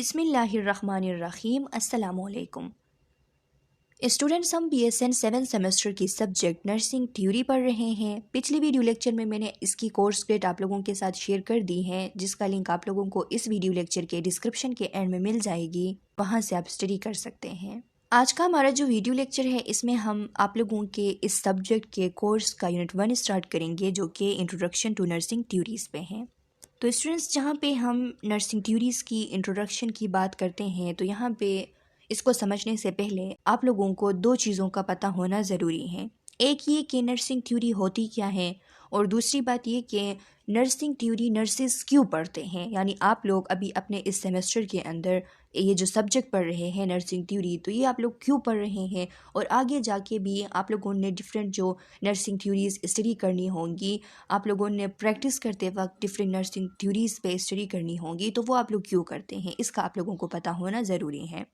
बिस्मिल्लाहिर्रहमानिर्रहीम अस्सलामुअलैकुम स्टूडेंट्स, हम BSN 7 सेमेस्टर की सब्जेक्ट नर्सिंग थ्योरी पढ़ रहे हैं। पिछले वीडियो लेक्चर में मैंने इसकी कोर्स ग्रेड आप लोगों के साथ शेयर कर दी है, जिसका लिंक आप लोगों को इस वीडियो लेक्चर के डिस्क्रिप्शन के एंड में मिल जाएगी, वहां से आप स्टडी कर सकते हैं। आज का हमारा जो वीडियो लेक्चर है, इसमें हम आप लोगों के इस सब्जेक्ट के कोर्स का यूनिट 1 स्टार्ट करेंगे, जो कि इंट्रोडक्शन टू नर्सिंग थ्योरीज पे हैं। तो स्टूडेंट्स, जहाँ पे हम नर्सिंग थ्योरीज़ की इंट्रोडक्शन की बात करते हैं, तो यहाँ पे इसको समझने से पहले आप लोगों को दो चीज़ों का पता होना ज़रूरी है। एक ये कि नर्सिंग थ्योरी होती क्या है, और दूसरी बात ये कि नर्सिंग थ्योरी नर्सेस क्यों पढ़ते हैं। यानी आप लोग अभी अपने इस सेमेस्टर के अंदर ये जो सब्जेक्ट पढ़ रहे हैं नर्सिंग थ्योरी, तो ये आप लोग क्यों पढ़ रहे हैं, और आगे जाके भी आप लोगों ने डिफरेंट जो नर्सिंग थ्योरीज स्टडी करनी होंगी, आप लोगों ने प्रैक्टिस करते वक्त डिफरेंट नर्सिंग थ्योरीज पे स्टडी करनी होंगी, तो वो आप लोग क्यों करते हैं, इसका आप लोगों को पता होना ज़रूरी है।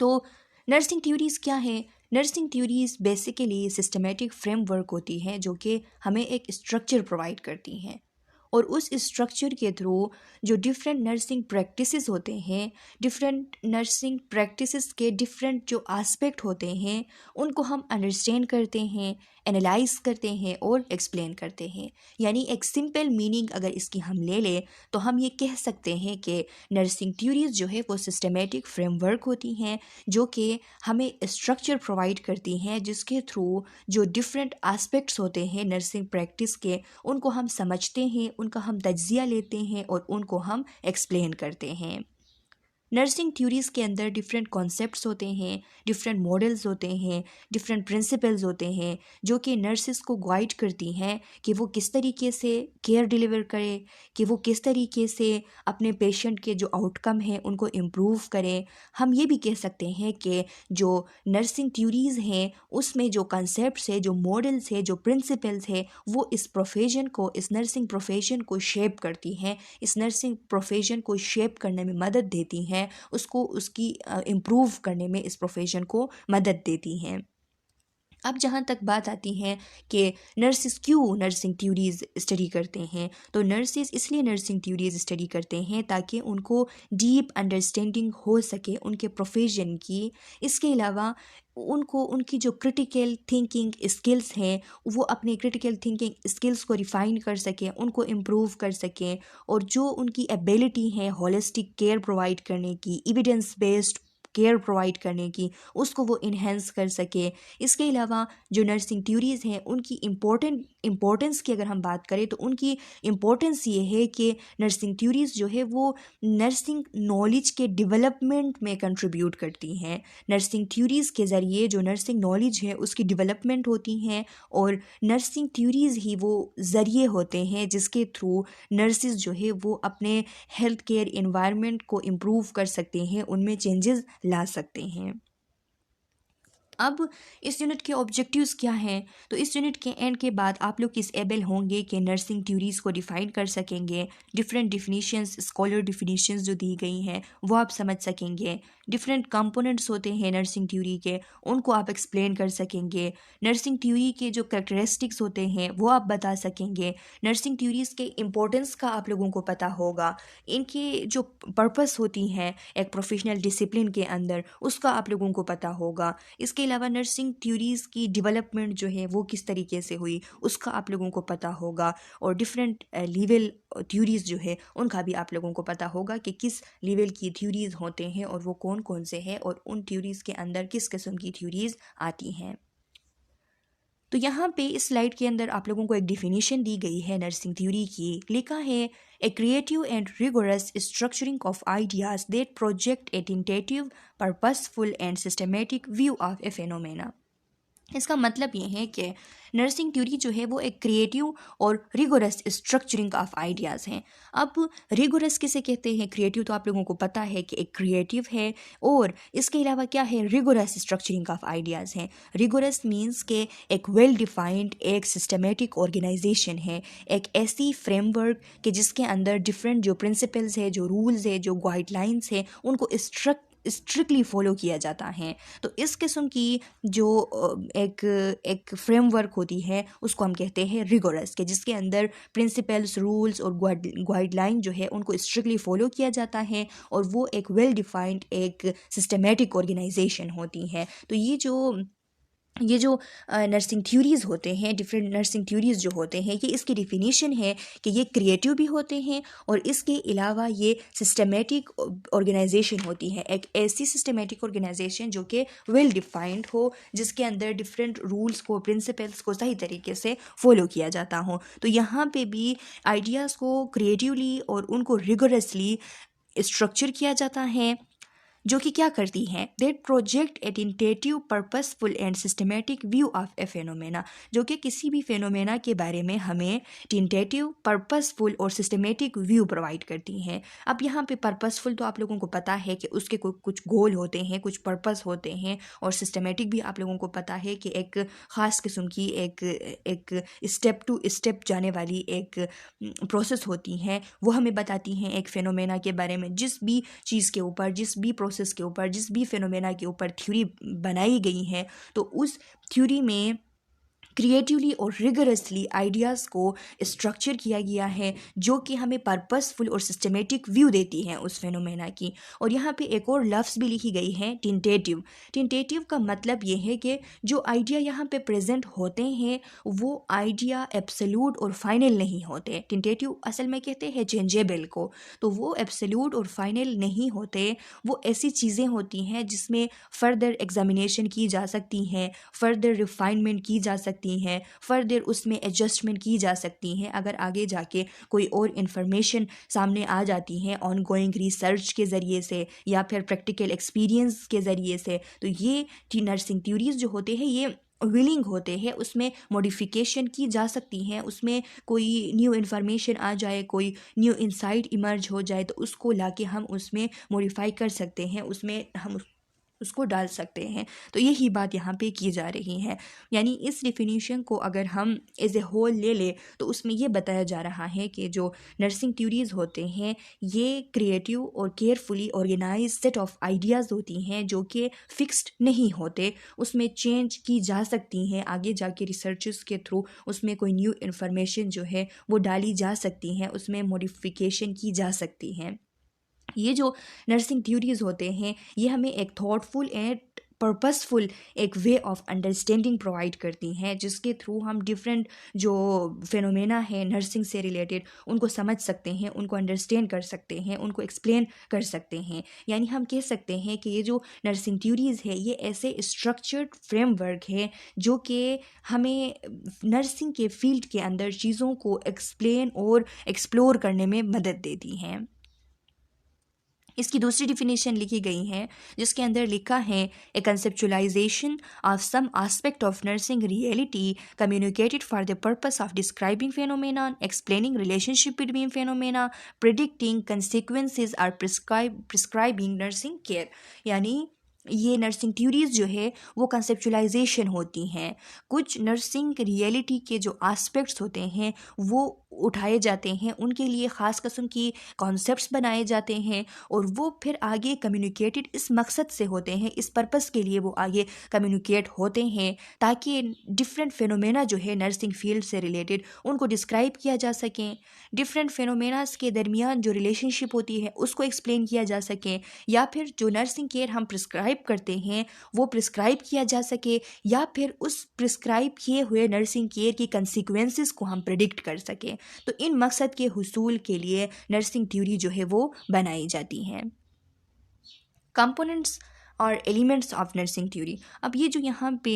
तो नर्सिंग थ्योरीज़ क्या है? Nursing theories basically systematic framework होती है, जो कि हमें एक स्ट्रक्चर प्रोवाइड करती हैं, और उस स्ट्रक्चर के थ्रू जो डिफरेंट नर्सिंग प्रैक्टिसेस होते हैं, डिफरेंट नर्सिंग प्रैक्टिसेस के डिफरेंट जो एस्पेक्ट होते हैं, उनको हम अंडरस्टैंड करते हैं, एनालाइज करते हैं और एक्सप्लेन करते हैं। यानी एक सिंपल मीनिंग अगर इसकी हम ले लें, तो हम ये कह सकते हैं कि नर्सिंग थ्योरीज जो है वो सिस्टमेटिक फ्रेमवर्क होती हैं, जो कि हमें स्ट्रक्चर प्रोवाइड करती हैं, जिसके थ्रू जो डिफरेंट एस्पेक्ट्स होते हैं नर्सिंग प्रैक्टिस के, उनको हम समझते हैं, उनका हम तज्जिया लेते हैं और उनको हम एक्सप्लेन करते हैं। नर्सिंग थ्योरीज़ के अंदर डिफरेंट कॉन्सेप्ट्स होते हैं, डिफरेंट मॉडल्स होते हैं, डिफरेंट प्रिंसिपल्स होते हैं, जो कि नर्सिस को गाइड करती हैं कि वो किस तरीके से केयर डिलीवर करे, कि वो किस तरीके से अपने पेशेंट के जो आउटकम हैं उनको इम्प्रूव करें। हम ये भी कह सकते हैं कि जो नर्सिंग थ्योरीज़ हैं, उसमें जो कॉन्सेप्ट्स है, जो मॉडल्स है, जो प्रिंसिपल्स है, वो इस प्रोफेशन को, इस नर्सिंग प्रोफेशन को शेप करती हैं, इस नर्सिंग प्रोफेशन को शेप करने में मदद देती हैं, उसको उसकी इम्प्रूव करने में इस प्रोफेशन को मदद देती हैं। अब जहाँ तक बात आती है कि नर्सिस क्यों नर्सिंग थ्योरीज़ स्टडी करते हैं, तो नर्सिस इसलिए नर्सिंग थ्योरीज़ स्टडी करते हैं ताकि उनको डीप अंडरस्टैंडिंग हो सके उनके प्रोफेशन की। इसके अलावा उनको उनकी जो क्रिटिकल थिंकिंग स्किल्स हैं, वो अपने क्रिटिकल थिंकिंग स्किल्स को रिफ़ाइन कर सकें, उनको इम्प्रूव कर सकें, और जो उनकी एबिलिटी है होलिस्टिक केयर प्रोवाइड करने की, एविडेंस बेस्ड केयर प्रोवाइड करने की, उसको वो इन्हेंस कर सके। इसके अलावा जो नर्सिंग थ्योरीज़ हैं, उनकी इम्पोर्टेंस की अगर हम बात करें, तो उनकी इम्पोर्टेंस ये है कि नर्सिंग थ्योरीज़ जो है वो नर्सिंग नॉलेज के डेवलपमेंट में कंट्रीब्यूट करती हैं। नर्सिंग थ्योरीज़ के ज़रिए जो नर्सिंग नॉलेज है उसकी डेवलपमेंट होती हैं, और नर्सिंग थ्योरीज़ ही वो ज़रिए होते हैं जिसके थ्रू नर्सिस जो है वो अपने हेल्थ केयर एनवायरनमेंट को इम्प्रूव कर सकते हैं, उनमें चेंजेस ला सकते हैं। अब इस यूनिट के ऑब्जेक्टिव्स क्या हैं? तो इस यूनिट के एंड के बाद आप लोग किस एबल होंगे कि नर्सिंग थ्योरीज़ को डिफ़ाइन कर सकेंगे, डिफरेंट डिफिनीशंस, स्कॉलर डिफिनीशंस जो दी गई हैं वो आप समझ सकेंगे, डिफरेंट कंपोनेंट्स होते हैं नर्सिंग थ्योरी के, उनको आप एक्सप्लेन कर सकेंगे, नर्सिंग थ्योरी के जो कैरेक्टरिस्टिक्स होते हैं वो आप बता सकेंगे, नर्सिंग थ्योरीज़ के इम्पोर्टेंस का आप लोगों को पता होगा, इनकी जो पर्पस होती हैं एक प्रोफेशनल डिसिप्लिन के अंदर, उसका आप लोगों को पता होगा। इसके अलावा नर्सिंग थ्योरीज़ की डेवलपमेंट जो है वो किस तरीके से हुई, उसका आप लोगों को पता होगा, और डिफरेंट लेवल थ्योरीज़ जो है उनका भी आप लोगों को पता होगा कि किस लेवल की थ्योरीज़ होते हैं और वो कौन कौन से हैं, और उन थ्योरीज़ के अंदर किस किस्म की थ्योरीज़ आती हैं। तो यहाँ पे इस स्लाइड के अंदर आप लोगों को एक डिफिनीशन दी गई है नर्सिंग थ्योरी की। लिखा है, a creative and rigorous structuring of ideas that project A tentative, purposeful and systematic view of A phenomena. इसका मतलब ये है कि नर्सिंग थ्योरी जो है वो एक क्रिएटिव और रिगोरस स्ट्रक्चरिंग ऑफ आइडियाज़ हैं। अब रिगोरस किसे कहते हैं? क्रिएटिव तो आप लोगों को पता है कि एक क्रिएटिव है, और इसके अलावा क्या है? रिगोरस स्ट्रक्चरिंग ऑफ आइडियाज़ हैं। रिगोरस मीन्स के एक वेल डिफाइंड, एक सिस्टमेटिक ऑर्गेनाइजेशन है, एक ऐसी फ्रेमवर्क कि जिसके अंदर डिफरेंट जो प्रिंसिपल्स है, जो रूल्स है, जो गाइडलाइंस है, उनको स्ट्रिक्टली फॉलो किया जाता है। तो इस किस्म की जो एक फ्रेमवर्क होती है उसको हम कहते हैं रिगोरस, के जिसके अंदर प्रिंसिपल्स, रूल्स और गाइडलाइन जो है उनको स्ट्रिक्टली फॉलो किया जाता है और वो एक वेल डिफाइंड एक सिस्टमेटिक ऑर्गेनाइजेशन होती है। तो ये जो नर्सिंग थ्योरीज़ होते हैं, डिफरेंट नर्सिंग थ्योरीज़ जो होते हैं, ये इसकी डिफिनीशन है कि ये क्रिएटिव भी होते हैं और इसके अलावा ये सिस्टमेटिक ऑर्गेनाइजेशन होती है, एक ऐसी सिस्टमेटिक ऑर्गेनाइजेशन जो कि वेल डिफाइंड हो, जिसके अंदर डिफरेंट रूल्स को, प्रिंसिपल्स को सही तरीके से फॉलो किया जाता हो। तो यहाँ पे भी आइडियाज़ को क्रिएटिवली और उनको रिगोरसली स्ट्रक्चर किया जाता है, जो कि क्या करती हैं, that project A tentative, purposeful and systematic view of A phenomena, जो कि किसी भी फेनोमेना के बारे में हमें टेंटेटिव, पर्पसफुल और सिस्टमेटिक व्यू प्रोवाइड करती हैं। अब यहाँ पे पर्पसफुल तो आप लोगों को पता है कि उसके कुछ गोल होते हैं, कुछ पर्पस होते हैं, और सिस्टमेटिक भी आप लोगों को पता है कि एक ख़ास किस्म की एक स्टेप टू स्टेप जाने वाली एक प्रोसेस होती हैं, वो हमें बताती हैं एक फेनोमेना के बारे में। जिस भी चीज़ के ऊपर, जिस भी प्रोसेस के ऊपर, जिस भी फेनोमेना के ऊपर थ्योरी बनाई गई है, तो उस थ्योरी में क्रिएटिवली और रिगरसली आइडियाज़ को स्ट्रक्चर किया गया है, जो कि हमें पर्पसफुल और सिस्टमेटिक व्यू देती हैं उस फेनोमेना की। और यहाँ पे एक और लफ्ज़ भी लिखी गई है, टेंटेटिव। टेंटेटिव का मतलब ये है कि जो आइडिया यहाँ पे प्रेजेंट होते हैं वो आइडिया एब्सोल्यूट और फाइनल नहीं होते। टेंटेटिव असल में कहते हैं चेंजेबल को, तो वो एब्सोल्यूट और फाइनल नहीं होते। वो ऐसी चीज़ें होती हैं जिसमें फ़र्दर एग्जामिनेशन की जा सकती हैं, फ़र्दर रिफाइनमेंट की जा सकती हैं, फर्दर उसमें एडजस्टमेंट की जा सकती हैं अगर आगे जाके कोई और इन्फॉर्मेशन सामने आ जाती है ऑनगोइंग रिसर्च के ज़रिए से या फिर प्रैक्टिकल एक्सपीरियंस के ज़रिए से। तो ये नर्सिंग थ्योरीज़ जो होते हैं ये विलिंग होते हैं, उसमें मॉडिफिकेशन की जा सकती हैं, उसमें कोई न्यू इन्फॉर्मेशन आ जाए, कोई न्यू इंसाइट इमर्ज हो जाए तो उसको लाके हम उसमें मॉडिफाई कर सकते हैं, उसमें हम उसको डाल सकते हैं। तो यही बात यहाँ पे की जा रही है। यानी इस डिफिनीशन को अगर हम एज ए होल ले लें तो उसमें ये बताया जा रहा है कि जो नर्सिंग थ्योरीज़ होते हैं ये क्रिएटिव और carefully organise set of ideas होती हैं जो कि फिक्स्ड नहीं होते, उसमें चेंज की जा सकती हैं आगे जाके रिसर्चेस के थ्रू, उसमें कोई न्यू इन्फॉर्मेशन जो है वो डाली जा सकती हैं, उसमें मॉडिफिकेशन की जा सकती हैं। ये जो नर्सिंग थ्योरीज़ होते हैं ये हमें एक थॉटफुल एंड पर्पसफुल एक वे ऑफ अंडरस्टैंडिंग प्रोवाइड करती हैं, जिसके थ्रू हम डिफरेंट जो फेनोमेना है नर्सिंग से रिलेटेड उनको समझ सकते हैं, उनको अंडरस्टैंड कर सकते हैं, उनको एक्सप्लेन कर सकते हैं। यानी हम कह सकते हैं कि ये जो नर्सिंग थ्योरीज़ है ये ऐसे स्ट्रक्चर्ड फ्रेमवर्क है जो कि हमें नर्सिंग के फील्ड के अंदर चीज़ों को एक्सप्लेन और एक्सप्लोर करने में मदद देती हैं। इसकी दूसरी डिफिनेशन लिखी गई है जिसके अंदर लिखा है, a conceptualization of some aspect of nursing reality communicated for the purpose of describing phenomena, explaining relationship between phenomena, predicting consequences और प्रिस्क्राइबिंग नर्सिंग केयर। यानी ये नर्सिंग थ्योरीज़ जो है वो कंसेप्चुलाइजेशन होती हैं, कुछ नर्सिंग रियलिटी के जो एस्पेक्ट्स होते हैं वो उठाए जाते हैं, उनके लिए ख़ास किस्म की कॉन्सेप्ट्स बनाए जाते हैं और वो फिर आगे कम्युनिकेटेड इस मकसद से होते हैं, इस पर्पस के लिए वो आगे कम्युनिकेट होते हैं ताकि डिफरेंट फेनोमेना जो है नर्सिंग फील्ड से रिलेटेड उनको डिस्क्राइब किया जा सकें, डिफरेंट फेनोमेनास के दरमियान जो रिलेशनशिप होती है उसको एक्सप्लेन किया जा सके, या फिर जो नर्सिंग केयर हम प्रिस्क्राइब करते हैं वो प्रिस्क्राइब किया जा सके, या फिर उस प्रिस्क्राइब किए हुए नर्सिंग केयर की कंसिक्वेंसेस को हम प्रेडिक्ट कर सकें। तो इन मकसद के हुसूल के लिए नर्सिंग थ्योरी जो है वो बनाई जाती हैं। कंपोनेंट्स और एलिमेंट्स ऑफ नर्सिंग थ्योरी। अब ये जो यहाँ पे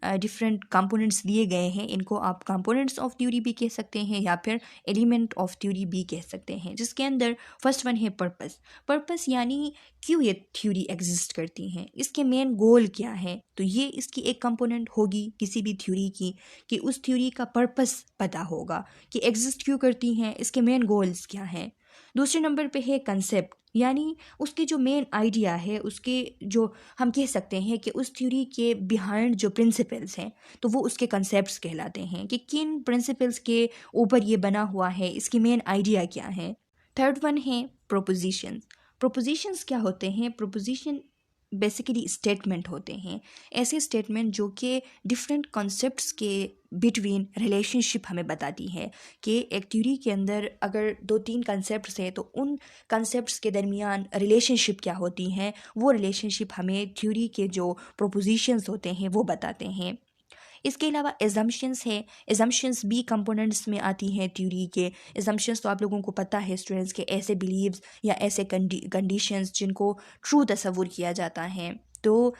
डिफरेंट कंपोनेंट्स दिए गए हैं इनको आप कंपोनेंट्स ऑफ थ्योरी भी कह सकते हैं या फिर एलिमेंट ऑफ थ्योरी भी कह सकते हैं, जिसके अंदर फर्स्ट वन है पर्पस। पर्पस यानी क्यों ये थ्योरी एग्जिस्ट करती हैं, इसके मेन गोल क्या है, तो ये इसकी एक कंपोनेंट होगी किसी भी थ्योरी की कि उस थ्योरी का पर्पस पता होगा कि एग्जिस्ट क्यों करती हैं, इसके मेन गोल्स क्या हैं। दूसरे नंबर पे है कंसेप्ट, यानी उसके जो मेन आइडिया है, उसके जो हम कह सकते हैं कि उस थ्योरी के बिहाइंड जो प्रिंसिपल्स हैं तो वो उसके कंसेप्ट्स कहलाते हैं कि किन प्रिंसिपल्स के ऊपर ये बना हुआ है, इसकी मेन आइडिया क्या है। थर्ड वन है प्रोपोजिशंस। प्रोपोजिशंस क्या होते हैं? प्रोपोजिशन बेसिकली स्टेटमेंट होते हैं, ऐसे स्टेटमेंट जो कि डिफरेंट कॉन्सेप्ट्स के बिटवीन रिलेशनशिप हमें बताती है कि एक थ्योरी के अंदर अगर 2-3 कंसेप्ट्स हैं तो उन कंसेप्ट्स के दरमियान रिलेशनशिप क्या होती हैं, वो रिलेशनशिप हमें थ्योरी के जो प्रोपोजिशंस होते हैं वो बताते हैं। इसके अलावा एजम्पशंस है, एजम्पशंस भी कंपोनेंट्स में आती हैं थ्योरी के। एजम्पशंस तो आप लोगों को पता है स्टूडेंट्स के ऐसे बिलीव्स या ऐसे कंडीशंस जिनको ट्रू तस्वुर किया जाता है। तो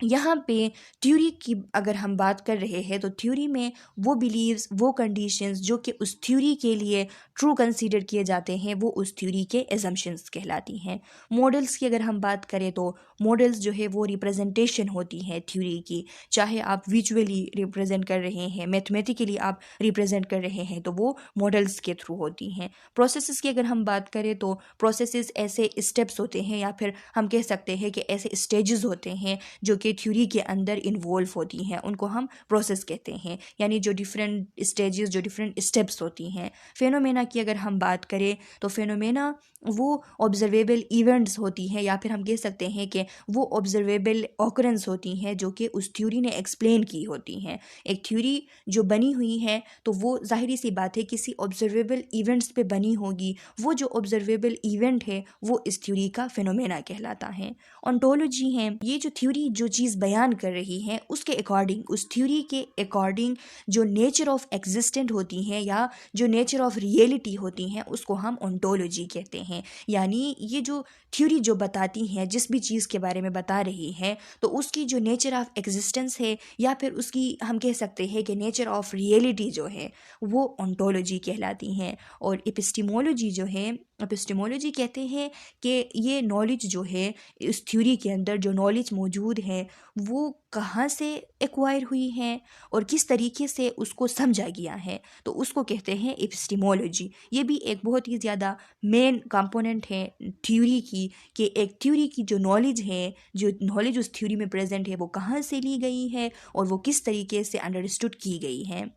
यहाँ पे थ्योरी की अगर हम बात कर रहे हैं तो थ्योरी में वो बिलीव्स, वो कंडीशंस जो कि उस थ्योरी के लिए ट्रू कंसीडर किए जाते हैं वो उस थ्योरी के एजम्पशंस कहलाती हैं। मॉडल्स की अगर हम बात करें तो मॉडल्स जो है वो रिप्रेजेंटेशन होती है थ्योरी की, चाहे आप विजुअली रिप्रेजेंट कर रहे हैं, मैथमेटिकली आप रिप्रेजेंट कर रहे हैं तो वो मॉडल्स के थ्रू होती हैं। प्रोसेसेस की अगर हम बात करें तो प्रोसेसेस ऐसे स्टेप्स होते हैं या फिर हम कह सकते हैं कि ऐसे स्टेजेस होते हैं जो कि थ्योरी के अंदर इन्वॉल्व होती हैं, उनको हम प्रोसेस कहते हैं, यानी जो डिफरेंट स्टेजेस, जो डिफरेंट स्टेप्स होती हैं। फेनोमेना की अगर हम बात करें तो फेनोमेना वो ऑब्जर्वेबल इवेंट्स होती हैं या फिर हम कह सकते हैं कि वो ऑब्जर्वेबल ऑकरेंस होती हैं जो कि उस थ्योरी ने एक्सप्लेन की होती हैं। एक थ्योरी जो बनी हुई है तो वो जाहिर सी बात है किसी ऑब्जर्वेबल इवेंट्स पे बनी होगी, वो जो ऑब्जर्वेबल इवेंट है वो इस थ्योरी का फेनोमेना कहलाता है। ओंटोलॉजी है, ये जो थ्योरी जो चीज़ बयान कर रही है उसके अकॉर्डिंग, उस थ्योरी के अकॉर्डिंग जो नेचर ऑफ एग्जिस्टेंट होती हैं या जो नेचर ऑफ रियलिटी होती हैं उसको हम ओंटोलॉजी कहते हैं। यानी ये जो थ्योरी जो बताती हैं, जिस भी चीज़ के बारे में बता रही है तो उसकी जो नेचर ऑफ एग्जिस्टेंस है या फिर उसकी हम कह सकते हैं कि नेचर ऑफ रियलिटी जो है वो ओंटोलॉजी कहलाती हैं। और एपिस्टिमोलॉजी जो है, एपिस्टिमोलॉजी कहते हैं कि ये नॉलेज जो है इस थ्योरी के अंदर जो नॉलेज मौजूद है वो कहाँ से एक्वायर हुई है और किस तरीके से उसको समझा गया है, तो उसको कहते हैं एपिस्टिमोलॉजी। ये भी एक बहुत ही ज़्यादा मेन कंपोनेंट है थ्योरी की, कि एक थ्योरी की जो नॉलेज है, जो नॉलेज उस थ्योरी में प्रेजेंट है वो कहाँ से ली गई है और वो किस तरीके से अंडरस्टूड की गई है।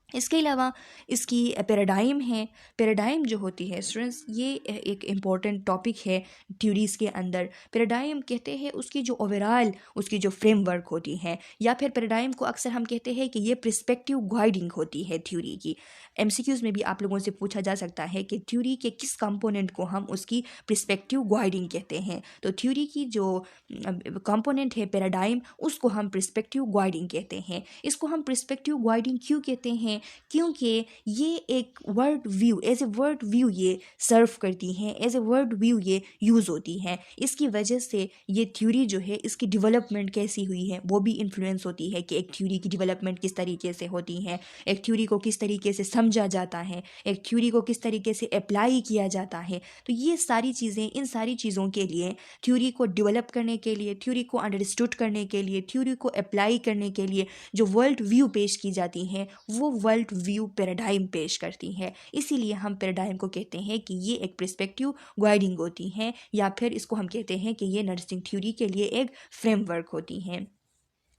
इसके अलावा इसकी पैराडाइम है। पैराडाइम जो होती है स्टूडेंट्स, ये एक इम्पॉर्टेंट टॉपिक है थ्योरीज़ के अंदर। पैराडाइम कहते हैं उसकी जो ओवरऑल उसकी जो फ्रेमवर्क होती है, या फिर पैराडाइम को अक्सर हम कहते हैं कि ये प्रिस्पेक्टिव गाइडिंग होती है थ्योरी की। एमसीक्यूज़ में भी आप लोगों से पूछा जा सकता है कि थ्योरी के किस कंपोनेंट को हम उसकी प्रिस्पेक्टिव गाइडिंग कहते हैं। तो थ्योरी की जो कंपोनेंट है पैराडाइम, उसको हम प्रिस्पेक्टिव गाइडिंग कहते हैं। इसको हम प्रिस्पेक्टिव गाइडिंग क्यों कहते हैं? क्योंकि ये एक word view, as a word view ये सर्व करती हैं, एज ए वर्ड व्यू ये यूज़ होती हैं। इसकी वजह से ये थ्योरी जो है इसकी डेवलपमेंट कैसी हुई है वो भी इन्फ्लुएंस होती है कि एक थ्योरी की डेवलपमेंट किस तरीके से होती है, एक थ्योरी को किस तरीके से समझा जाता है, एक थ्योरी को किस तरीके से अप्लाई किया जाता है। तो ये सारी चीज़ें, इन सारी चीज़ों के लिए, थ्योरी को डेवलप करने के लिए, थ्योरी को अंडरस्टूड करने के लिए, थ्योरी को अप्लाई करने के लिए जो वर्ल्ड व्यू पेश की जाती हैं वो वर्ल्ड व्यू पैराडाइम पेश करती है। इसीलिए हम पैराडाइम को कहते हैं कि ये एक पर्सपेक्टिव गाइडिंग होती हैं, या फिर इसको हम कहते हैं कि ये नर्सिंग थ्योरी के लिए एक फ्रेमवर्क होती हैं।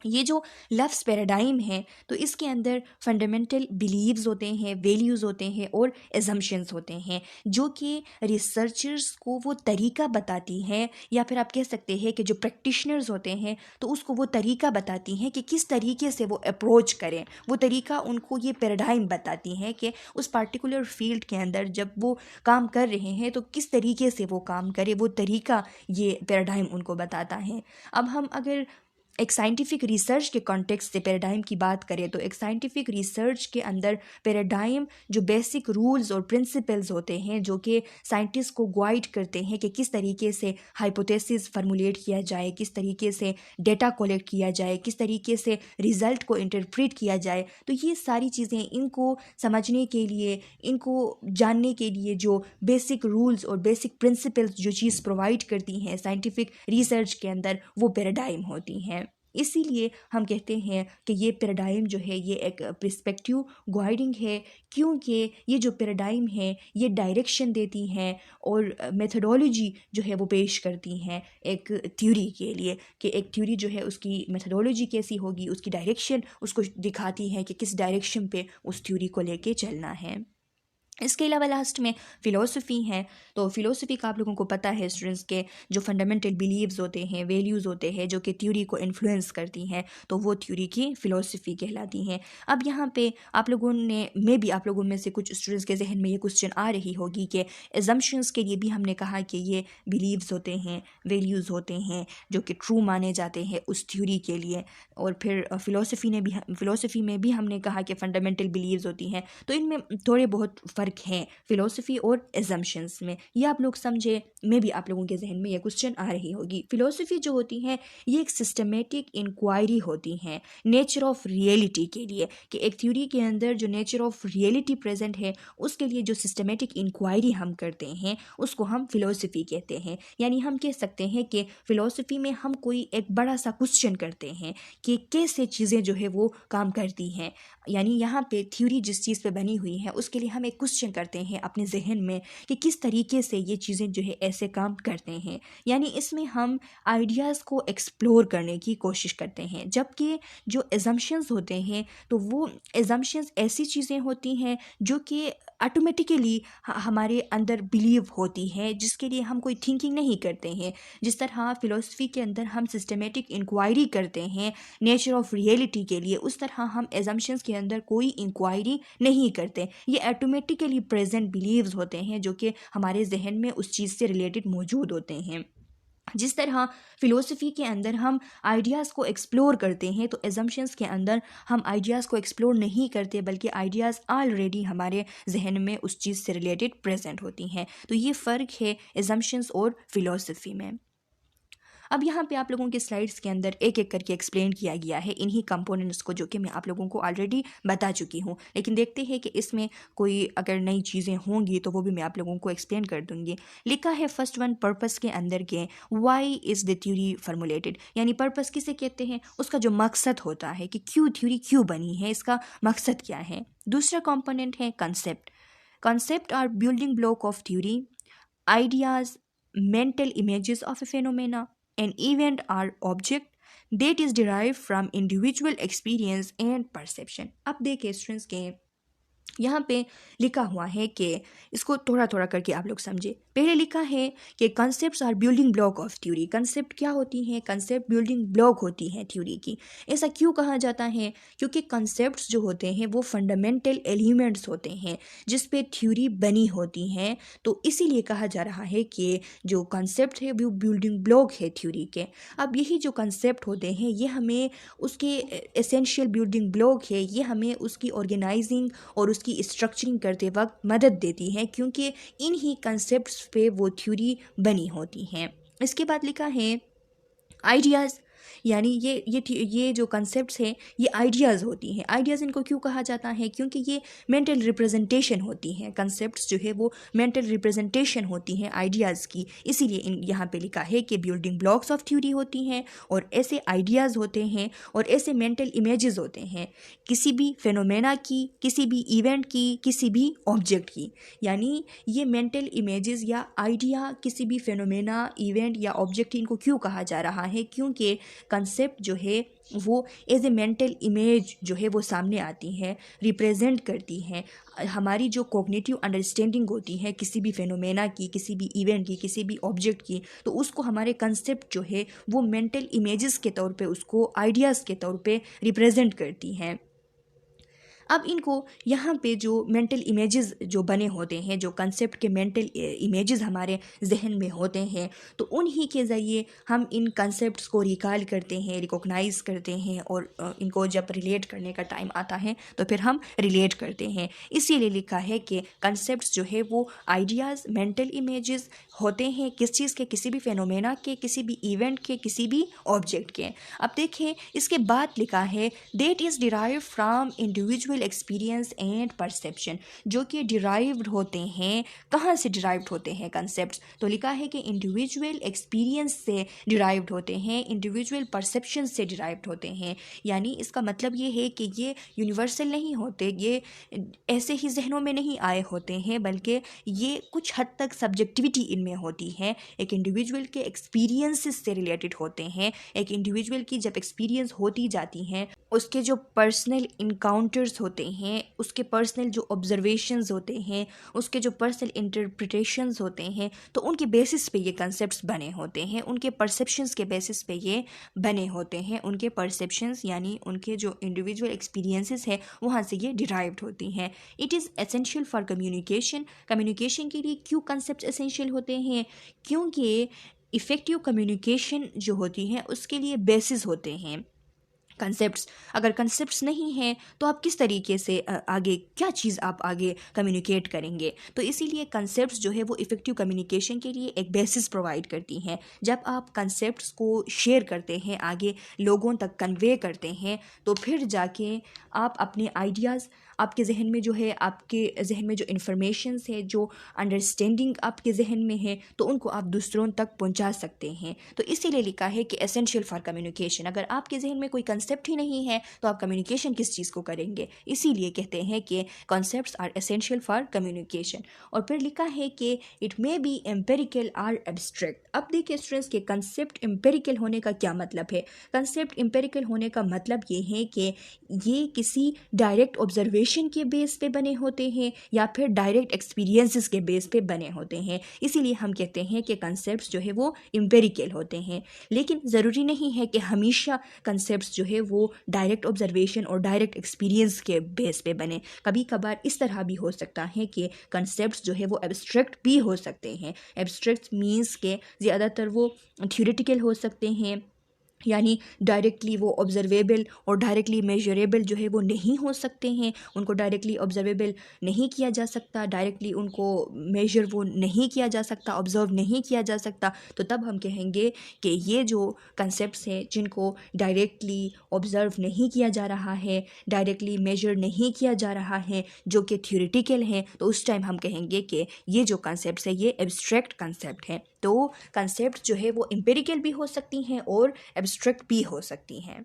ये जो लफ्ज़ पैराडाइम है तो इसके अंदर फंडामेंटल बिलीव्स होते हैं, वैल्यूज़ होते हैं और एजम्पशंस होते हैं जो कि रिसर्चर्स को वो तरीका बताती हैं, या फिर आप कह सकते हैं कि जो प्रैक्टिशनर्स होते हैं तो उसको वो तरीका बताती हैं कि किस तरीके से वो अप्रोच करें। वो तरीका उनको ये पैराडाइम बताती हैं कि उस पार्टिकुलर फील्ड के अंदर जब वो काम कर रहे हैं तो किस तरीके से वो काम करें, वो तरीका ये पैराडाइम उनको बताता है। अब हम अगर एक साइंटिफिक रिसर्च के कॉन्टेक्स्ट से पैराडाइम की बात करें तो एक साइंटिफिक रिसर्च के अंदर पैराडाइम जो बेसिक रूल्स और प्रिंसिपल्स होते हैं जो कि साइंटिस्ट को गाइड करते हैं कि किस तरीके से हाइपोथेसिस फार्मूलेट किया जाए, किस तरीके से डेटा कलेक्ट किया जाए, किस तरीके से रिज़ल्ट को इंटरप्रेट किया जाए। तो ये सारी चीज़ें इनको समझने के लिए, इनको जानने के लिए जो बेसिक रूल्स और बेसिक प्रिंसिपल्स जो चीज़ प्रोवाइड करती हैं साइंटिफिक रिसर्च के अंदर, वो पैराडाइम होती हैं। इसीलिए हम कहते हैं कि ये पैराडाइम जो है ये एक पर्सपेक्टिव गाइडिंग है, क्योंकि ये जो पैराडाइम है ये डायरेक्शन देती हैं और मेथडोलॉजी जो है वो पेश करती हैं एक थ्योरी के लिए, कि एक थ्योरी जो है उसकी मेथडोलॉजी कैसी होगी, उसकी डायरेक्शन उसको दिखाती है कि किस डायरेक्शन पे उस थ्योरी को लेके चलना है। इसके अलावा लास्ट में फ़िलोसफी है। तो फ़िलोसफी का आप लोगों को पता है स्टूडेंट्स के जो फंडामेंटल बिलीव्स होते हैं, वैल्यूज़ होते हैं जो कि थ्योरी को इन्फ्लुएंस करती हैं, तो वो थ्योरी की फ़िलोसफी कहलाती हैं। अब यहाँ पे आप लोगों में से कुछ स्टूडेंट्स के जहन में ये क्वेश्चन आ रही होगी कि एजम्पशंस के लिए भी हमने कहा कि ये बिलीव्स होते हैं, वैल्यूज़ होते हैं जो कि ट्रू माने जाते हैं उस थ्योरी के लिए, और फिर फ़िलोसफी में भी हमने कहा कि फंडामेंटल बिलीव्स होती हैं। तो इनमें थोड़े बहुत फ़र्क हैं फ़िलोसफी और एजम्पशंस में, ये आप लोग समझे। आप लोगों के जहन में ये क्वेश्चन आ रही होगी। फ़िलोसफी जो होती है ये एक सिस्टमेटिक इंक्वायरी होती है नेचर ऑफ रियलिटी के लिए, कि एक थ्योरी के अंदर जो नेचर ऑफ रियलिटी प्रेजेंट है उसके लिए जो सिस्टमेटिक इंक्वायरी हम करते हैं उसको हम फ़िलोसफी कहते हैं। यानी हम कह सकते हैं कि फ़िलोसफी में हम कोई एक बड़ा सा क्वेश्चन करते हैं कि कैसे चीज़ें जो है वो काम करती हैं। यानी यहाँ पे थ्योरी जिस चीज़ पे बनी हुई है उसके लिए हम एक क्वेश्चन करते हैं अपने जहन में कि किस तरीके से ये चीज़ें जो है ऐसे काम करते हैं। यानी इसमें हम आइडियाज़ को एक्सप्लोर करने की कोशिश करते हैं। जबकि जो एजम्पशंस होते हैं तो वो एजम्पशंस ऐसी चीज़ें होती हैं जो कि ऑटोमेटिकली हमारे अंदर बिलीव होती है, जिसके लिए हम कोई थिंकिंग नहीं करते हैं। जिस तरह फ़िलोसफी के अंदर हम सिस्टमेटिक इंक्वायरी करते हैं नेचर ऑफ रियलिटी के लिए, उस तरह हम एजम्पशंस के अंदर कोई इंक्वायरी नहीं करते। ये ऑटोमेटिकली प्रेजेंट बिलीव्स होते हैं जो कि हमारे जहन में उस चीज़ से रिलेटेड मौजूद होते हैं। जिस तरह फ़िलोसफी के अंदर हम आइडियाज़ को एक्सप्लोर करते हैं तो एजम्पशंस के अंदर हम आइडियाज़ को एक्सप्लोर नहीं करते, बल्कि आइडियाज़ ऑलरेडी हमारे जहन में उस चीज़ से रिलेटेड प्रेजेंट होती हैं। तो ये फ़र्क है एजम्पशंस और फ़िलोसफी में। अब यहाँ पे आप लोगों के स्लाइड्स के अंदर एक एक करके एक्सप्लेन किया गया है इन्हीं कंपोनेंट्स को, जो कि मैं आप लोगों को ऑलरेडी बता चुकी हूँ। लेकिन देखते हैं कि इसमें कोई अगर नई चीज़ें होंगी तो वो भी मैं आप लोगों को एक्सप्लेन कर दूँगी। लिखा है फर्स्ट वन पर्पस के अंदर के why is the theory formulated, यानी पर्पस किसे कहते हैं, उसका जो मकसद होता है कि क्यों थ्योरी क्यों बनी है, इसका मकसद क्या है। दूसरा कंपोनेंट है concept. Concept are building block of theory, ideas, mental images of a phenomena, an event or object that is derived from individual experience and perception। अब देखिए स्टूडेंट्स के यहाँ पे लिखा हुआ है कि इसको थोड़ा थोड़ा करके आप लोग समझे। पहले लिखा है कि concepts are building block of theory. Concept क्या होती हैं, कंसेप्ट बिल्डिंग ब्लॉक होती हैं थ्योरी की। ऐसा क्यों कहा जाता है, क्योंकि कंसेप्ट्स जो होते हैं वो फंडामेंटल एलिमेंट्स होते हैं जिस पे थ्योरी बनी होती हैं। तो इसीलिए कहा जा रहा है कि जो कंसेप्ट है वो बिल्डिंग ब्लॉक है थ्योरी के। अब यही जो कंसेप्ट होते हैं ये हमें उसके एसेंशियल बिल्डिंग ब्लॉक है, ये हमें उसकी ऑर्गेनाइजिंग और उसकी स्ट्रक्चरिंग करते वक्त मदद देती हैं, क्योंकि इन्हीं कंसेप्ट्स पे वो थ्योरी बनी होती हैं। इसके बाद लिखा है आइडियाज़, यानी ये जो कंसेप्ट्स हैं ये आइडियाज़ होती हैं। आइडियाज़ इनको क्यों कहा जाता है, क्योंकि ये मेंटल रिप्रेजेंटेशन होती हैं। कंसेप्ट्स जो है वो मेंटल रिप्रेजेंटेशन होती हैं आइडियाज़ की, इसीलिए यहाँ पे लिखा है कि बिल्डिंग ब्लॉक्स ऑफ थ्योरी होती हैं और ऐसे आइडियाज़ होते हैं और ऐसे मेंटल इमेजेस होते हैं किसी भी फेनोमेना की, किसी भी इवेंट की, किसी भी ऑब्जेक्ट की। यानी ये मेंटल इमेजेस या आइडिया किसी भी फेनोमेना, इवेंट या ऑब्जेक्ट, इनको क्यों कहा जा रहा है, क्योंकि कंसेप्ट जो है वो एज ए मेंटल इमेज जो है वो सामने आती है, रिप्रेजेंट करती हैं हमारी जो कॉग्निटिव अंडरस्टैंडिंग होती है किसी भी फेनोमेना की, किसी भी इवेंट की, किसी भी ऑब्जेक्ट की। तो उसको हमारे कंसेप्ट जो है वो मेंटल इमेजेस के तौर पे, उसको आइडियाज़ के तौर पे रिप्रेजेंट करती हैं। अब इनको यहाँ पे जो मेंटल इमेजेस जो बने होते हैं, जो कंसेप्ट के मेंटल इमेजेस हमारे जहन में होते हैं, तो उन्हीं के ज़रिए हम इन कंसेप्ट्स को रिकॉल करते हैं, रिकॉग्नाइज करते हैं और इनको जब रिलेट करने का टाइम आता है तो फिर हम रिलेट करते हैं। इसीलिए लिखा है कि कंसेप्ट्स जो है वो आइडियाज़, मेंटल इमेजेस होते हैं किस चीज़ के, किसी भी फेनोमेना के, किसी भी इवेंट के, किसी भी ऑब्जेक्ट के। अब देखें इसके बाद लिखा है that is derive from individual experience and perception, जो कि डिराइव्ड होते हैं। कहाँ से डिराइव्ड होते हैं कंसेप्ट्स, तो लिखा है कि इंडिविजुअल एक्सपीरियंस से डिराइव्ड होते हैं, इंडिविजुअल परसेप्शन से डिराइव्ड होते हैं। यानी इसका मतलब ये है कि ये यूनिवर्सल नहीं होते, ये ऐसे ही जहनों में नहीं आए होते हैं, बल्कि ये कुछ हद तक सब्जेक्टिविटी इनमें होती है, एक इंडिविजुअल के एक्सपीरियंसेस से रिलेटेड होते हैं। एक इंडिविजुअल की जब एक्सपीरियंस होती जाती हैं, उसके जो पर्सनल इनकाउंटर्स होते हैं, उसके पर्सनल जो ऑब्जर्वेशंस होते हैं, उसके जो पर्सनल इंटरप्रिटेशंस होते हैं, तो उनके बेसिस पे ये कंसेप्ट्स बने होते हैं, उनके परसेप्शंस के बेसिस पे ये बने होते हैं, उनके परसेप्शंस यानी उनके जो इंडिविजुअल एक्सपीरियंसेस है वहाँ से ये डिराइव्ड होती हैं। It is essential for communication. Communication के लिए क्यों कंसेप्ट एसेंशियल होते हैं? क्योंकि इफ़ेक्टिव कम्युनिकेशन जो होती है उसके लिए बेसिस होते हैं कंसेप्ट्स। अगर कंसेप्ट्स नहीं हैं तो आप किस तरीके से आगे क्या चीज़ आप आगे कम्युनिकेट करेंगे? तो इसीलिए कंसेप्ट्स जो है वो इफ़ेक्टिव कम्युनिकेशन के लिए एक बेसिस प्रोवाइड करती हैं। जब आप कंसेप्ट्स को शेयर करते हैं, आगे लोगों तक कन्वे करते हैं, तो फिर जाके आप अपने आइडियाज़, आपके जहन में जो है, आपके जहन में जो इन्फॉर्मेशंस है, जो अंडरस्टैंडिंग आपके जहन में है, तो उनको आप दूसरों तक पहुंचा सकते हैं। तो इसीलिए लिखा है कि एसेंशियल फॉर कम्युनिकेशन। अगर आपके जहन में कोई कंसेप्ट ही नहीं है तो आप कम्युनिकेशन किस चीज़ को करेंगे? इसीलिए कहते हैं कि concepts are essential for communication. और फिर लिखा है कि it may be empirical or abstract. अब देखिए स्टूडेंट्स के कंसेप्ट एम्पेरिकल होने का क्या मतलब है? कंसेप्ट एम्पेरिकल होने का मतलब ये है कि ये किसी डायरेक्ट ऑब्जर्वेशन के बेस पे बने होते हैं या फिर डायरेक्ट एक्सपीरियंसेस के बेस पे बने होते हैं। इसीलिए हम कहते हैं कि कंसेप्ट्स जो है वो एम्पेरिकल होते हैं। लेकिन ज़रूरी नहीं है कि हमेशा कंसेप्ट्स जो है वो डायरेक्ट ऑब्जर्वेशन और डायरेक्ट एक्सपीरियंस के बेस पे बने। कभी कभार इस तरह भी हो सकता है कि कंसेप्ट्स जो है वो एब्स्ट्रैक्ट भी हो सकते हैं। एब्स्ट्रैक्ट मीन्स के ज़्यादातर वो थ्योरेटिकल हो सकते हैं, यानी डायरेक्टली वो ऑब्जर्वेबल और डायरेक्टली मेजरेबल जो है वो नहीं हो सकते हैं। उनको डायरेक्टली ऑब्जर्वेबल नहीं किया जा सकता, डायरेक्टली उनको मेजर वो नहीं किया जा सकता, ऑब्जर्व नहीं किया जा सकता। तो तब हम कहेंगे कि ये जो कंसेप्ट्स हैं जिनको डायरेक्टली ऑब्जर्व नहीं किया जा रहा है, डायरेक्टली मेजर नहीं किया जा रहा है, जो कि थ्योरेटिकल हैं, तो उस टाइम हम कहेंगे कि ये जो कंसेप्ट्स है ये एब्स्ट्रैक्ट कंसेप्ट हैं। तो कंसेप्ट जो है वो एम्पेरिकल भी हो सकती हैं और एब्स्ट्रैक्ट भी हो सकती हैं।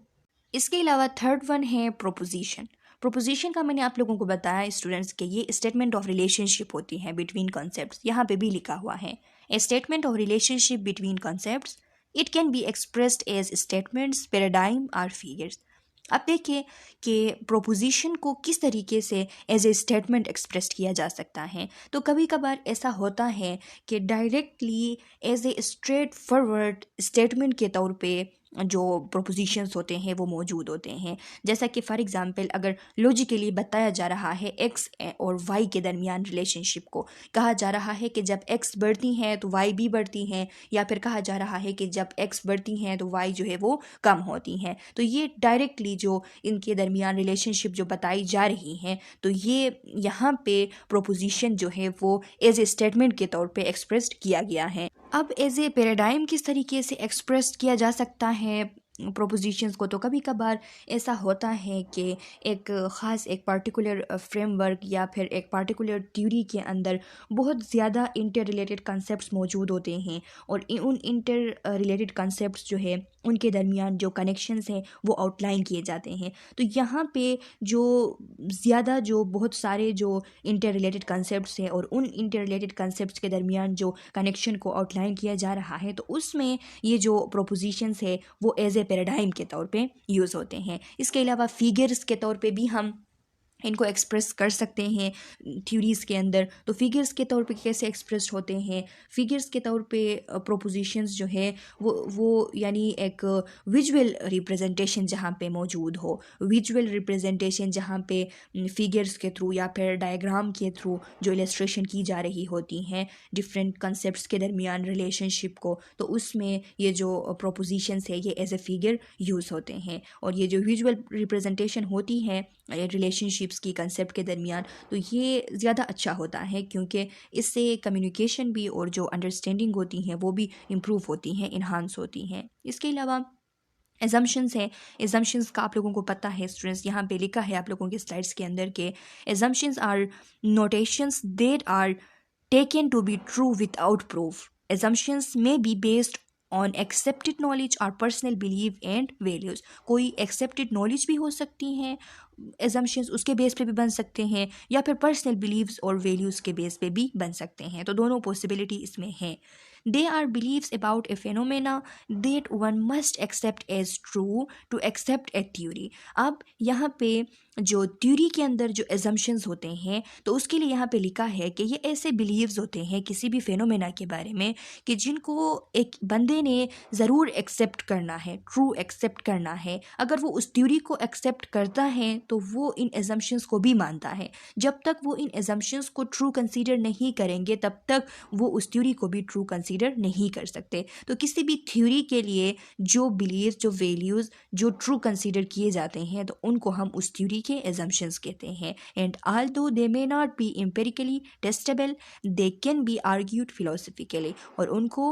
इसके अलावा थर्ड वन है प्रोपोजिशन। प्रोपोजिशन का मैंने आप लोगों को बताया स्टूडेंट्स के ये स्टेटमेंट ऑफ रिलेशनशिप होती है बिटवीन कॉन्सेप्ट्स। यहाँ पे भी लिखा हुआ है a statement of relationship between concepts. It can be expressed as statements, paradigm और फिगर्स। अब देखिए कि प्रोपोजिशन को किस तरीके से एज ए स्टेटमेंट एक्सप्रेस किया जा सकता है। तो कभी कभार ऐसा होता है कि directly as a straightforward statement के तौर पे जो प्रोपोजिशंस होते हैं वो मौजूद होते हैं। जैसा कि फॉर एग्जांपल अगर लॉजिकली बताया जा रहा है एक्स और वाई के दरमियान रिलेशनशिप को, कहा जा रहा है कि जब एक्स बढ़ती हैं तो वाई भी बढ़ती हैं, या फिर कहा जा रहा है कि जब एक्स बढ़ती हैं तो वाई जो है वो कम होती हैं। तो ये डायरेक्टली जो इनके दरमियान रिलेशनशिप जो बताई जा रही हैं, तो ये यहाँ पे प्रोपोजिशन जो है वो एज ए स्टेटमेंट के तौर पे एक्सप्रेस्ड किया गया है। अब एज ए पैराडाइम किस तरीके से एक्सप्रेस किया जा सकता है प्रोपोजिशंस को? तो कभी कभार ऐसा होता है कि एक ख़ास एक पार्टिकुलर फ्रेमवर्क या फिर एक पार्टिकुलर थ्योरी के अंदर बहुत ज़्यादा इंटर रिलेटेड कंसेप्ट्स मौजूद होते हैं, और उन इंटर रिलेटेड कंसेप्ट्स जो है उनके दरमियान जो कनेक्शंस हैं वो आउटलाइन किए जाते हैं। तो यहाँ पे जो ज़्यादा जो बहुत सारे जो इंटर रिलेटेड कंसेप्ट्स हैं और उन इंटर रिलेटेड कंसेप्ट्स के दरमियान जो कनेक्शन को आउटलाइन किया जा रहा है, तो उसमें ये जो प्रोपोजिशंस है वो एज ए पैराडाइम के तौर पे यूज़ होते हैं। इसके अलावा फिगर्स के तौर पे भी हम इनको एक्सप्रेस कर सकते हैं थ्योरीज़ के अंदर। तो फिगर्स के तौर पे कैसे एक्सप्रेस होते हैं? फिगर्स के तौर पे प्रोपोजिशंस जो है वो यानी एक विजुअल रिप्रेजेंटेशन जहाँ पे मौजूद हो, विजुअल रिप्रेजेंटेशन जहाँ पे फिगर्स के थ्रू या फिर डायग्राम के थ्रू जो इलस्ट्रेशन की जा रही होती हैं डिफरेंट कंसेप्ट्स के दरमियान रिलेशनशिप को, तो उसमें ये जो प्रोपोजिशंस है ये एज ए फिगर यूज़ होते हैं। और ये जो विजुअल रिप्रेजेंटेशन होती है रिलेशनशिप्स की कंसेप्ट के दरमियान, तो ये ज़्यादा अच्छा होता है क्योंकि इससे कम्युनिकेशन भी और जो अंडरस्टैंडिंग होती हैं वो भी इम्प्रूव होती हैं, इन्हांस होती हैं। इसके अलावा एजम्पशंस हैं। एजम्पशंस का आप लोगों को पता है स्टूडेंट्स, यहाँ पे लिखा है आप लोगों के स्लाइड्स के अंदर के assumptions are notations that are taken to be true without proof. Assumptions में be based on accepted knowledge और पर्सनल बिलीव एंड वैल्यूज़। कोई एक्सेप्टेड नॉलेज भी हो सकती हैं एजम्पशंस उसके बेस पे भी बन सकते हैं, या फिर पर्सनल बिलीव्स और वैल्यूज़ के बेस पे भी बन सकते हैं। तो दोनों पॉसिबिलिटी इसमें हैं। They are beliefs about a phenomena that one must accept as true to accept a theory. अब यहाँ पे जो थ्योरी के अंदर जो एजम्पशंस होते हैं, तो उसके लिए यहाँ पे लिखा है कि ये ऐसे बिलीव्स होते हैं किसी भी फेनोमेना के बारे में कि जिनको एक बंदे ने ज़रूर एक्सेप्ट करना है, ट्रू एक्सेप्ट करना है। अगर वो उस थ्योरी को एक्सेप्ट करता है तो वो इन एजम्पशंस को भी मानता है। जब तक वो इन एजम्पशंस को ट्रू कंसीडर नहीं करेंगे तब तक वो उस थ्योरी को भी ट्रू कंसीडर नहीं कर सकते। तो किसी भी थ्योरी के लिए जो बिलीव, जो वैल्यूज़ जो ट्रू कंसीडर किए जाते हैं तो उनको हम उस थ्योरी के एजम्पशंस कहते हैं। And although they may not be empirically testable, they can be argued philosophically. और उनको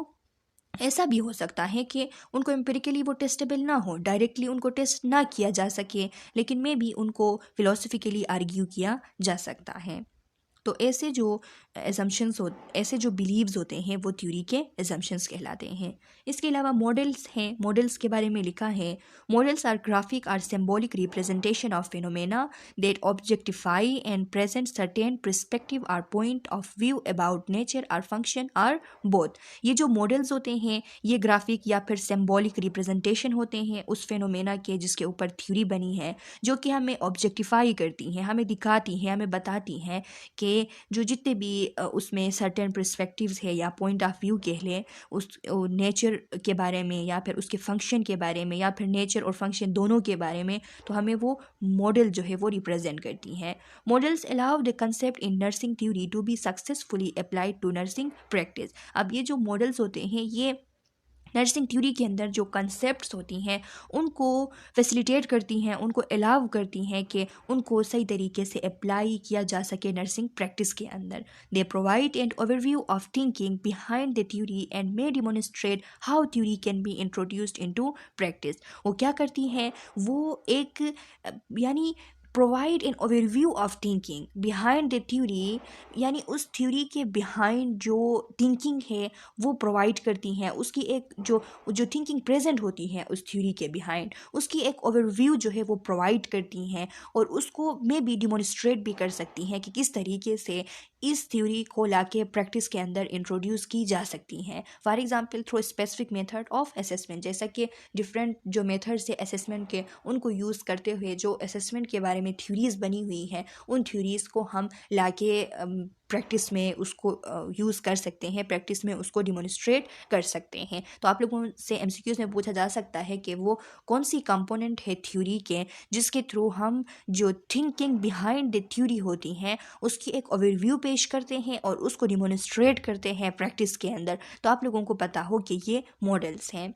ऐसा भी हो सकता है कि उनको एम्पिरिकली वो टेस्टेबल ना हो, डायरेक्टली उनको टेस्ट ना किया जा सके, लेकिन में भी उनको फिलोसफिकली आर्ग्यू किया जा सकता है। तो ऐसे जो एजम्पशंस हो, ऐसे जो बिलीव्स होते हैं वो थ्योरी के एजम्पशंस कहलाते हैं। इसके अलावा मॉडल्स हैं। मॉडल्स के बारे में लिखा है, models are graphic or symbolic representation of phenomena that objectify and present certain perspective or point of view about nature or function or both. ये जो मॉडल्स होते हैं ये ग्राफिक या फिर सिंबॉलिक रिप्रेजेंटेशन होते हैं उस फिनोमेना के जिसके ऊपर थ्योरी बनी है, जो कि हमें ऑब्जेक्टिफाई करती हैं, हमें दिखाती हैं, हमें बताती हैं कि जो जितने भी उसमें सर्टेन पर्सपेक्टिव्स है या पॉइंट ऑफ व्यू कह लें उस नेचर के बारे में या फिर उसके फंक्शन के बारे में या फिर नेचर और फंक्शन दोनों के बारे में, तो हमें वो मॉडल जो है वो रिप्रेजेंट करती हैं। Models allow the concept in nursing theory to be successfully applied to nursing practice. अब ये जो मॉडल्स होते हैं ये नर्सिंग थ्योरी के अंदर जो कंसेप्ट्स होती हैं उनको फैसिलिटेट करती हैं, उनको अलाउ करती हैं कि उनको सही तरीके से अप्लाई किया जा सके नर्सिंग प्रैक्टिस के अंदर। They provide an overview of thinking behind the theory and may demonstrate how theory can be introduced into practice. वो क्या करती हैं, वो एक यानी provide an overview of thinking behind the theory, यानी उस थ्योरी के बिहाइंड जो थिंकिंग है वो प्रोवाइड करती हैं। उसकी एक जो थिंकिंग प्रेजेंट होती है उस थ्योरी के बिहाइंड, उसकी एक ओवरव्यू जो है वो प्रोवाइड करती हैं और उसको में भी डिमोन्स्ट्रेट भी कर सकती हैं कि किस तरीके से इस थ्योरी को लाके प्रैक्टिस के अंदर इंट्रोड्यूस की जा सकती हैं। For example through specific method of assessment, जैसा कि डिफरेंट जो मेथड्स है असेसमेंट के उनको यूज़ करते हुए जो असेसमेंट के बारे में थ्योरीज़ बनी हुई हैं उन थ्योरीज़ को हम लाके प्रैक्टिस में उसको यूज़ कर सकते हैं, प्रैक्टिस में उसको डिमोन्स्ट्रेट कर सकते हैं। तो आप लोगों से एमसीक्यूज़ में पूछा जा सकता है कि वो कौन सी कंपोनेंट है थ्योरी के जिसके थ्रू हम जो थिंकिंग बिहाइंड द थ्योरी होती हैं उसकी एक ओवरव्यू पेश करते हैं और उसको डिमोन्स्ट्रेट करते हैं प्रैक्टिस के अंदर। तो आप लोगों को पता हो कि ये मॉडल्स हैं।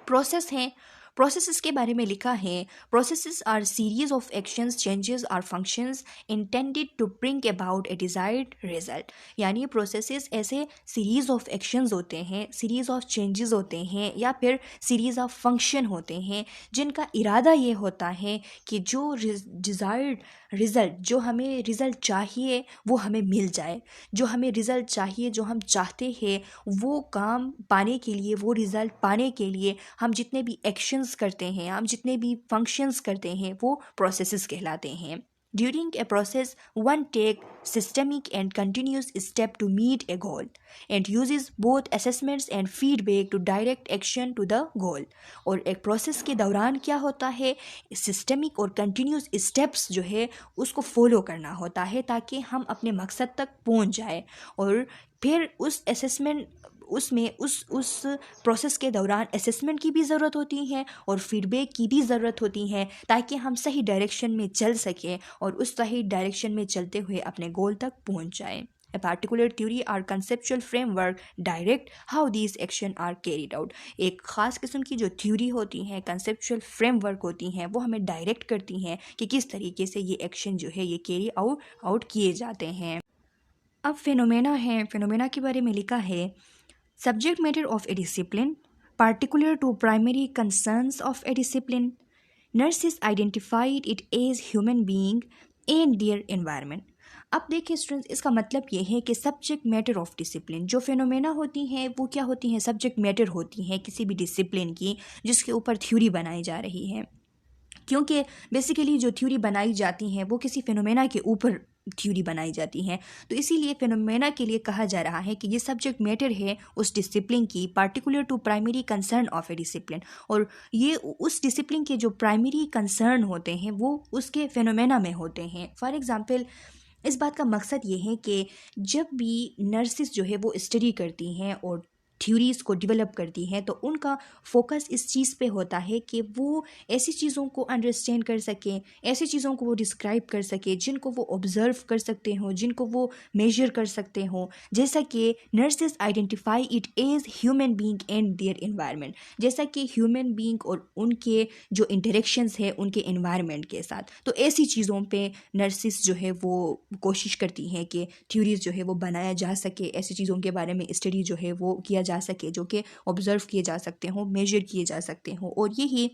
प्रोसेस हैं। प्रोसेसेस के बारे में लिखा है, processes are series of actions, changes or functions intended to bring about a desired result. यानी प्रोसेसेस ऐसे सीरीज ऑफ एक्शंस होते हैं, सीरीज ऑफ चेंजेस होते हैं या फिर सीरीज ऑफ फंक्शन होते हैं जिनका इरादा ये होता है कि जो डिजायर्ड रिज़ल्ट, जो हमें रिज़ल्ट चाहिए वो हमें मिल जाए। जो हमें रिज़ल्ट चाहिए, जो हम चाहते हैं वो काम पाने के लिए, वो रिज़ल्ट पाने के लिए हम जितने भी एक्शंस करते हैं, हम जितने भी फंक्शंस करते हैं वो प्रोसेसेस कहलाते हैं। During a process, one takes systemic and continuous step to meet a goal and uses both assessments and feedback to direct action to the goal. और एक प्रोसेस के दौरान क्या होता है, सिस्टमिक और कंटिन्यूस स्टेप्स जो है उसको फॉलो करना होता है ताकि हम अपने मकसद तक पहुंच जाए। और फिर उस असेसमेंट उसमें उस प्रोसेस के दौरान असेसमेंट की भी ज़रूरत होती है और फीडबैक की भी ज़रूरत होती है ताकि हम सही डायरेक्शन में चल सकें और उस सही डायरेक्शन में चलते हुए अपने गोल तक पहुंच जाएं। A particular theory or conceptual framework direct how these action are carried out. एक ख़ास किस्म की जो थ्योरी होती हैं, कंसेप्चुअल फ्रेमवर्क होती हैं, वो हमें डायरेक्ट करती हैं कि किस तरीके से ये एक्शन जो है ये कैरी आउट किए जाते हैं। अब फिनोमेना है। फिनोमेना के बारे में लिखा है, subject matter of a discipline, particular to primary concerns of a discipline. Nurses identified it as human being and their environment. अब देखिए स्टूडेंट्स, इसका मतलब ये है कि सब्जेक्ट मैटर ऑफ डिसिप्लिन जो फिनोमेना होती हैं वो क्या होती हैं, सब्जेक्ट मैटर होती हैं किसी भी डिसिप्लिन की जिसके ऊपर थ्योरी बनाई जा रही है। क्योंकि बेसिकली जो थ्योरी बनाई जाती हैं वो किसी फिनोमेना के ऊपर थ्योरी बनाई जाती हैं, तो इसीलिए फिनोमेना के लिए कहा जा रहा है कि ये सब्जेक्ट मैटर है उस डिसिप्लिन की, particular to primary concern of a discipline, और ये उस डिसिप्लिन के जो प्राइमरी कंसर्न होते हैं वो उसके फिनोमेना में होते हैं। फॉर एग्जांपल, इस बात का मकसद ये है कि जब भी नर्सिस जो है वो स्टडी करती हैं और थ्योरीज़ को डेवलप करती हैं, तो उनका फोकस इस चीज़ पे होता है कि वो ऐसी चीज़ों को अंडरस्टैंड कर सकें, ऐसी चीज़ों को वो डिस्क्राइब कर सकें जिनको वो ऑब्ज़र्व कर सकते हों, जिनको वो मेजर कर सकते हों, जैसा कि nurses identify it as human being and their environment, जैसा कि ह्यूमन बीइंग और उनके जो इंटरेक्शंस है उनके एनवायरनमेंट के साथ। तो ऐसी चीज़ों पे नर्सेस जो है वो कोशिश करती हैं कि थ्योरीज़ जो है वो बनाया जा सके, ऐसी चीज़ों के बारे में स्टडी जो है वो किया जा सके जो कि ऑब्ज़र्व किए जा सकते हों, मेजर किए जा सकते हों, और यही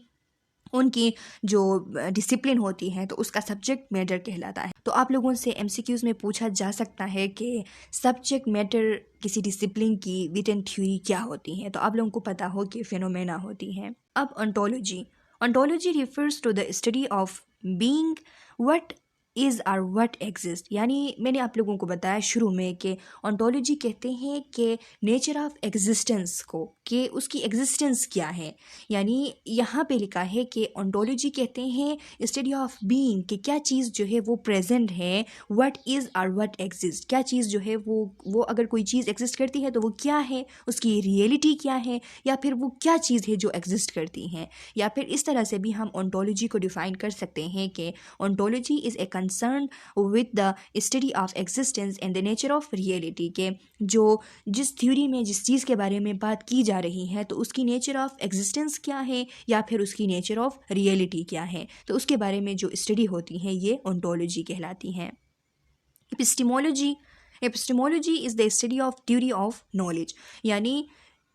उनकी जो डिसिप्लिन होती है तो उसका सब्जेक्ट मैटर कहलाता है। तो आप लोगों से एमसीक्यूज़ में पूछा जा सकता है कि सब्जेक्ट मैटर किसी डिसिप्लिन की रिटन थ्योरी क्या होती है, तो आप लोगों को पता हो कि फिनोमेना होती हैं। अब ontology, ontology refers to the study of being, what is और व्हाट एग्जिस्ट, यानी मैंने आप लोगों को बताया शुरू में कि ओंटोलॉजी कहते हैं कि नेचर ऑफ एग्जिस्टेंस को, कि उसकी एग्जिस्टेंस क्या है, यानी यहाँ पे लिखा है कि ओंटोलॉजी कहते हैं स्टडी ऑफ बीइंग, कि क्या चीज़ जो है वो प्रेजेंट है, व्हाट इज़ और व्हाट एग्जिस्ट, क्या चीज़ जो है वो अगर कोई चीज़ एग्जिस्ट करती है तो वो क्या है, उसकी रियलिटी क्या है, या फिर वो क्या चीज़ है जो एग्जिस्ट करती हैं। या फिर इस तरह से भी हम ओंटोलॉजी को डिफ़ाइन कर सकते हैं कि ontology is a concern with the study of existence and the nature of reality, के जो जिस थ्योरी में जिस चीज़ के बारे में बात की जा रही है तो उसकी नेचर ऑफ एग्जिस्टेंस क्या है या फिर उसकी नेचर ऑफ रियलिटी क्या है, तो उसके बारे में जो स्टडी होती है ये ओंटोलॉजी कहलाती हैं। Epistemology, epistemology is the study of theory of knowledge, यानी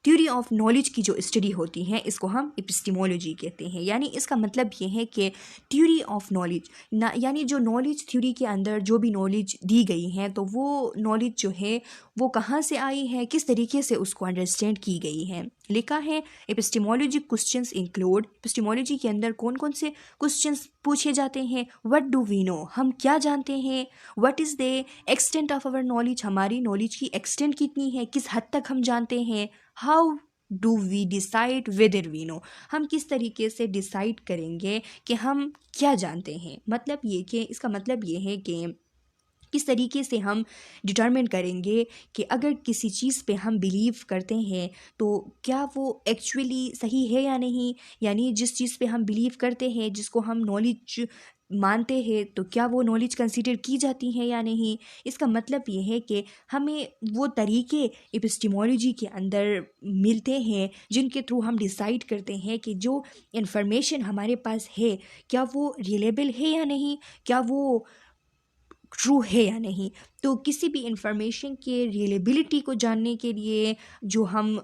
थ्योरी ऑफ नॉलेज की जो स्टडी होती है इसको हम एपिस्टेमोलॉजी कहते हैं। यानी इसका मतलब ये है कि थ्योरी ऑफ नॉलेज ना, यानी जो नॉलेज थ्योरी के अंदर जो भी नॉलेज दी गई है तो वो नॉलेज जो है वो कहाँ से आई है, किस तरीके से उसको अंडरस्टैंड की गई है। लिखा है एपिस्टेमोलॉजी क्वेश्चंस इंक्लूड, एपिस्टेमोलॉजी के अंदर कौन कौन से क्वेश्चंस पूछे जाते हैं। व्हाट डू वी नो, हम क्या जानते हैं। What is the extent of our knowledge, हमारी नॉलेज की एक्सटेंट कितनी है, किस हद तक हम जानते हैं। How do we decide whether we know, हम किस तरीके से डिसाइड करेंगे कि हम क्या जानते हैं। मतलब ये कि इसका मतलब ये है कि किस तरीके से हम डिटरमिन करेंगे कि अगर किसी चीज़ पे हम बिलीव करते हैं तो क्या वो एक्चुअली सही है या नहीं, यानी जिस चीज़ पे हम बिलीव करते हैं, जिसको हम नॉलेज मानते हैं, तो क्या वो नॉलेज कंसीडर की जाती है या नहीं। इसका मतलब ये है कि हमें वो तरीके एपिस्टेमोलॉजी के अंदर मिलते हैं जिनके थ्रू हम डिसाइड करते हैं कि जो इन्फॉर्मेशन हमारे पास है क्या वो रिलेबल है या नहीं, क्या वो ट्रू है या नहीं। तो किसी भी इंफॉर्मेशन के रिलेबिलिटी को जानने के लिए जो हम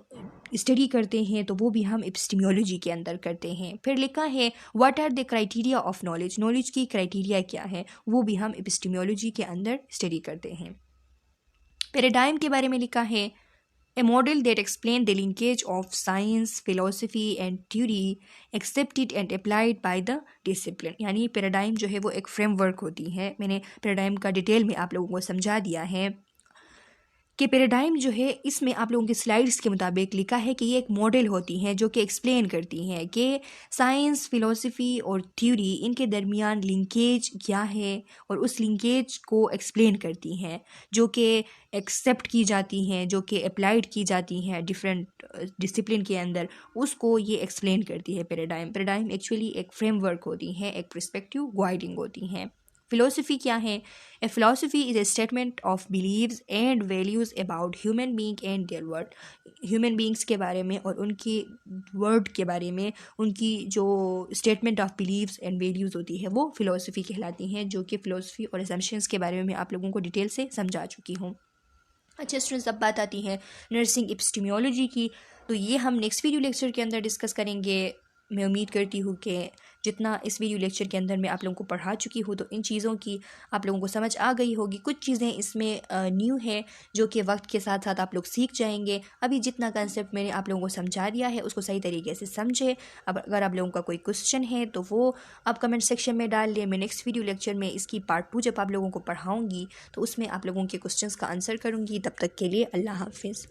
स्टडी करते हैं तो वो भी हम एपिस्टेमोलॉजी के अंदर करते हैं। फिर लिखा है what are the criteria of knowledge, knowledge की क्राइटेरिया क्या है, वो भी हम एपिस्टेमोलॉजी के अंदर स्टडी करते हैं। पैराडाइम के बारे में लिखा है A model that explains the linkage of science, philosophy and theory accepted and applied by the discipline, यानी पैराडाइम जो है वो एक फ्रेमवर्क होती है। मैंने पैराडाइम का डिटेल में आप लोगों को समझा दिया है कि पैराडाइम जो है इसमें आप लोगों की स्लाइड्स के मुताबिक लिखा है कि ये एक मॉडल होती है जो कि एक्सप्लेन करती हैं कि साइंस, फिलॉसफी और थ्योरी इनके दरमियान लिंकेज क्या है और उस लिंकेज को एक्सप्लेन करती हैं, जो कि एक्सेप्ट की जाती हैं, जो कि अप्लाइड की जाती हैं डिफरेंट डिसिप्लिन के अंदर, उसको ये एक्सप्लेन करती है पैराडाइम। पैराडाइम एक्चुअली एक फ्रेमवर्क होती है, एक पर्सपेक्टिव गाइडिंग होती हैं। फिलोसफी क्या है? A philosophy is a statement of beliefs and values about human being and their world, human beings के बारे में और उनकी वर्ल्ड के बारे में उनकी जो statement of beliefs and values होती है वो फिलोसफी कहलाती हैं, जो कि फ़िलोसफी और असम्पशंस के बारे में मैं आप लोगों को डिटेल से समझा चुकी हूँ। अच्छा स्टूडेंट्स, अब बात आती है नर्सिंग एपिस्टेमोलॉजी की, तो ये हम नेक्स्ट वीडियो लेक्चर के अंदर डिस्कस करेंगे। मैं उम्मीद करती हूँ कि जितना इस वीडियो लेक्चर के अंदर मैं आप लोगों को पढ़ा चुकी हूँ तो इन चीज़ों की आप लोगों को समझ आ गई होगी। कुछ चीज़ें इसमें न्यू है जो कि वक्त के साथ साथ आप लोग सीख जाएंगे। अभी जितना कंसेप्ट मैंने आप लोगों को समझा दिया है उसको सही तरीके से समझे। अब अगर आप लोगों का कोई क्वेश्चन है तो वो आप कमेंट सेक्शन में डाल लें। मैं नेक्स्ट वीडियो लेक्चर में इसकी पार्ट 2 जब आप लोगों को पढ़ाऊँगी तो उसमें आप लोगों के क्वेश्चंस का आंसर करूँगी। तब तक के लिए अल्लाह हाफिज़।